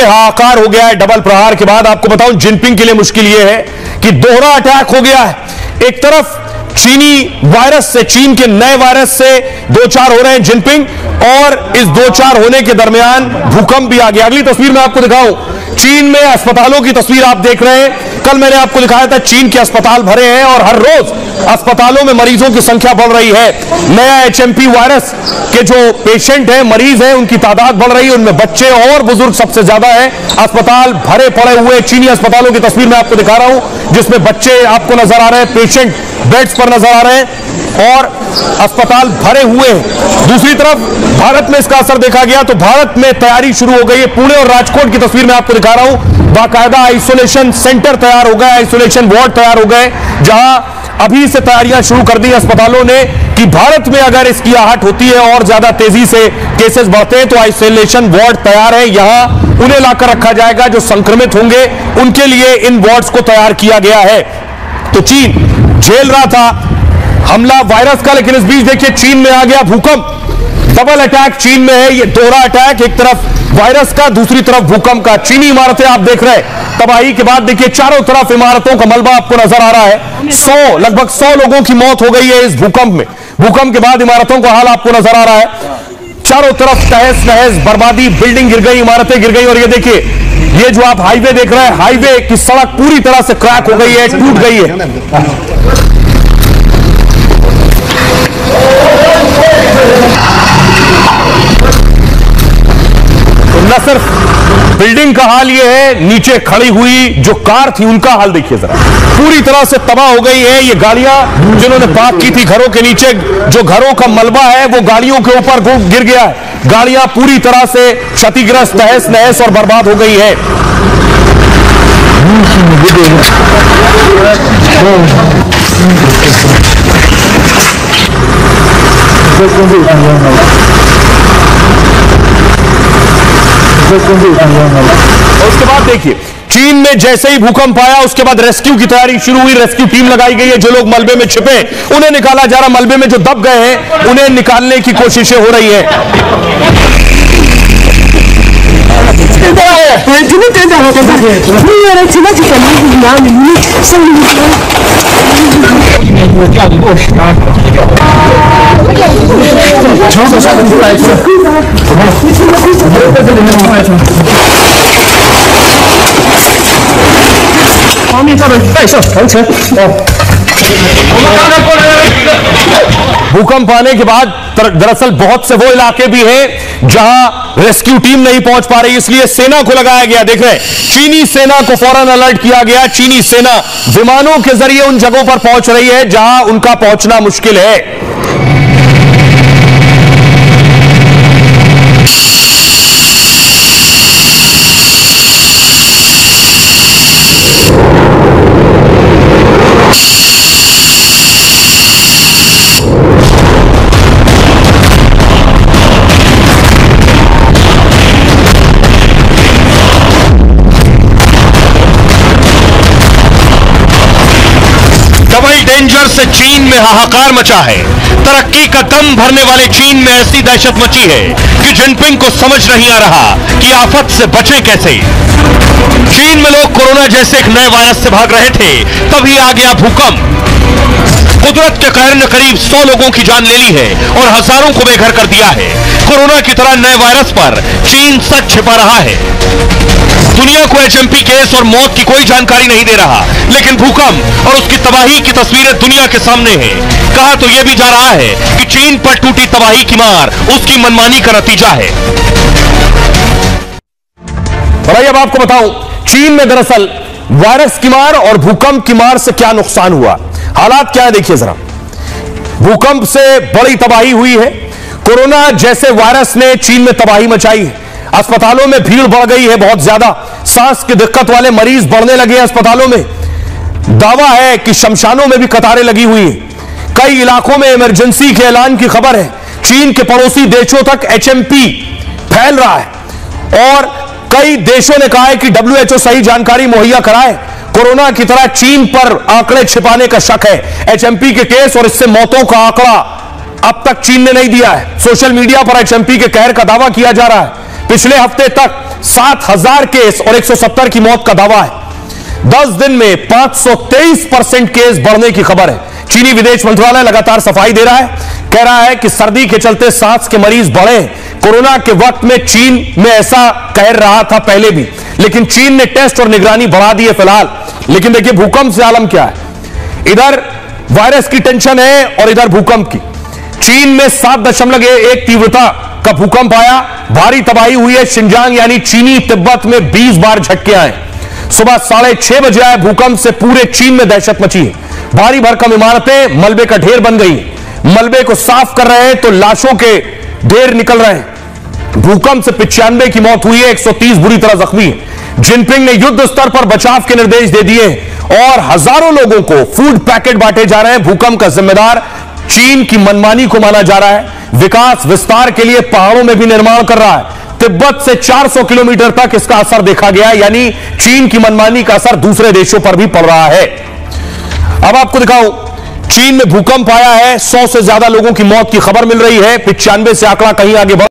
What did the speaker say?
हाहाकार हो गया है डबल प्रहार के बाद। आपको बताऊं जिनपिंग के लिए मुश्किल यह है कि दोहरा अटैक हो गया है। एक तरफ चीनी वायरस से, चीन के नए वायरस से दो चार हो रहे हैं जिनपिंग, और इस दो चार होने के दरमियान भूकंप भी आ गया। अगली तस्वीर में आपको दिखाऊं चीन में अस्पतालों की तस्वीर आप देख रहे हैं। कल मैंने आपको दिखाया था चीन के अस्पताल भरे हैं और हर रोज अस्पतालों में मरीजों की संख्या बढ़ रही है। नया एचएमपी वायरस के जो पेशेंट हैं, मरीज हैं, उनकी तादाद बढ़ रही है। उनमें बच्चे और बुजुर्ग सबसे ज्यादा है। अस्पताल भरे पड़े हुए चीनी अस्पतालों की तस्वीर मैं आपको दिखा रहा हूं, जिसमें बच्चे आपको नजर आ रहे हैं, पेशेंट बेड्स पर नजर आ रहे हैं और अस्पताल भरे हुए हैं। दूसरी तरफ भारत में इसका असर देखा गया तो भारत में तैयारी शुरू हो गई है। पुणे और राजकोट की तस्वीर मैं आपको दिखा रहा हूं। बाकायदा आइसोलेशन सेंटर तैयार हो गए, आइसोलेशन वार्ड तैयार हो गए, जहां अभी से तैयारियां शुरू कर दी अस्पतालों ने कि भारत में अगर इसकी आहट होती है और ज्यादा तेजी से केसेस बढ़ते हैं तो आइसोलेशन वार्ड तैयार है। यहां उन्हें लाकर रखा जाएगा जो संक्रमित होंगे, उनके लिए इन वार्ड्स को तैयार किया गया है। तो चीन झेल रहा था हमला वायरस का, लेकिन इस बीच देखिए चीन में आ गया भूकंप। डबल अटैक चीन में है, ये दोहरा अटैक, एक तरफ वायरस का, दूसरी तरफ भूकंप का। चीनी इमारतें आप देख रहे हैं, तबाही के बाद देखिए चारों तरफ इमारतों का मलबा आपको नजर आ रहा है। लगभग 100 लोगों की मौत हो गई है इस भूकंप में। भूकंप के बाद इमारतों का हाल आपको नजर आ रहा है, चारों तरफ तहस नहस, बर्बादी, बिल्डिंग गिर गई, इमारतें गिर गई। और ये देखिए, ये जो आप हाईवे देख रहे हैं, हाईवे की सड़क पूरी तरह से क्रैक हो गई है, टूट गई है। न सिर्फ बिल्डिंग का हाल यह है, नीचे खड़ी हुई जो कार थी उनका हाल देखिए जरा, पूरी तरह से तबाह हो गई है। ये गाड़ियां जिन्होंने पार्क की थी घरों के नीचे, जो घरों का मलबा है वो गाड़ियों के ऊपर गिर गया है। गाड़ियां पूरी तरह से क्षतिग्रस्त, तहस नहस और बर्बाद हो गई है। उसके बाद देखिए चीन में जैसे ही भूकंप आया उसके बाद रेस्क्यू की तैयारी शुरू हुई। रेस्क्यू टीम लगाई गई है। जो लोग मलबे में छिपे उन्हें निकाला जा रहा, मलबे में जो दब गए हैं उन्हें निकालने की कोशिशें हो रही है। भूकंप आने के बाद दरअसल बहुत से वो इलाके भी हैं जहां रेस्क्यू टीम नहीं पहुंच पा रही, इसलिए सेना को लगाया गया। देख रहे हैं चीनी सेना को फौरन अलर्ट किया गया। चीनी सेना विमानों के जरिए उन जगहों पर पहुंच रही है जहां उनका पहुंचना मुश्किल है। डबल डेंजर से चीन में हाहाकार मचा है। तरक्की का दम भरने वाले चीन में ऐसी दहशत मची है कि जिनपिंग को समझ नहीं आ रहा कि आफत से बचे कैसे। चीन में लोग कोरोना जैसे एक नए वायरस से भाग रहे थे, तभी आ गया भूकंप। कुदरत के कहर ने करीब 100 लोगों की जान ले ली है और हजारों को बेघर कर दिया है। कोरोना की तरह नए वायरस पर चीन सच छिपा रहा है। दुनिया को एचएमपी केस और मौत की कोई जानकारी नहीं दे रहा, लेकिन भूकंप और उसकी तबाही की तस्वीरें दुनिया के सामने हैं। कहा तो यह भी जा रहा है कि चीन पर टूटी तबाही की मार उसकी मनमानी का नतीजा है। और अब आपको बताऊं चीन में दरअसल वायरस की मार और भूकंप की मार से क्या नुकसान हुआ, हालात क्या है देखिए जरा। भूकंप से बड़ी तबाही हुई है। कोरोना जैसे वायरस ने चीन में तबाही मचाई है। अस्पतालों में भीड़ बढ़ गई है बहुत ज्यादा। सांस की दिक्कत वाले मरीज बढ़ने लगे हैं अस्पतालों में। दावा है कि शमशानों में भी कतारें लगी हुई हैं। कई इलाकों में इमरजेंसी के ऐलान की खबर है। चीन के पड़ोसी देशों तक एचएमपी फैल रहा है और कई देशों ने कहा है कि डब्ल्यूएचओ सही जानकारी मुहैया कराए। कोरोना की तरह चीन पर आंकड़े छिपाने का शक है। एचएमपी के केस और इससे मौतों का आंकड़ा अब तक चीन ने नहीं दिया है। सोशल मीडिया पर एचएमपी के कहर का दावा किया जा रहा है। पिछले हफ्ते तक 7,000 केस और 170 की मौत का दावा है। 10 दिन में 523% केस बढ़ने की खबर है। चीनी विदेश मंत्रालय लगातार सफाई दे रहा है, कह रहा है कि सर्दी के चलते सांस के मरीज बढ़े। कोरोना के वक्त में चीन में ऐसा कह रहा था पहले भी, लेकिन चीन ने टेस्ट और निगरानी बढ़ा दी है फिलहाल। लेकिन देखिए भूकंप से आलम क्या है, इधर वायरस की टेंशन है और इधर भूकंप की। चीन में 7.1 तीव्रता का भूकंप आया, भारी तबाही हुई है। शिनजांग यानी चीनी तिब्बत में 20 बार झटके आए। सुबह 6:30 बजे आए भूकंप से पूरे चीन में दहशत मची है। भारी भरकम इमारतें मलबे का ढेर बन गई। मलबे को साफ कर रहे हैं तो लाशों के ढेर निकल रहे हैं। भूकंप से 95 की मौत हुई है, 130 बुरी तरह जख्मी है। जिनपिंग ने युद्ध स्तर पर बचाव के निर्देश दे दिए और हजारों लोगों को फूड पैकेट बांटे जा रहे हैं। भूकंप का जिम्मेदार चीन की मनमानी को माना जा रहा है। विकास विस्तार के लिए पहाड़ों में भी निर्माण कर रहा है। तिब्बत से 400 किलोमीटर तक इसका असर देखा गया, यानी चीन की मनमानी का असर दूसरे देशों पर भी पड़ रहा है। अब आपको दिखाऊं, चीन में भूकंप आया है, 100 से ज्यादा लोगों की मौत की खबर मिल रही है। 95 से आंकड़ा कहीं आगे बढ़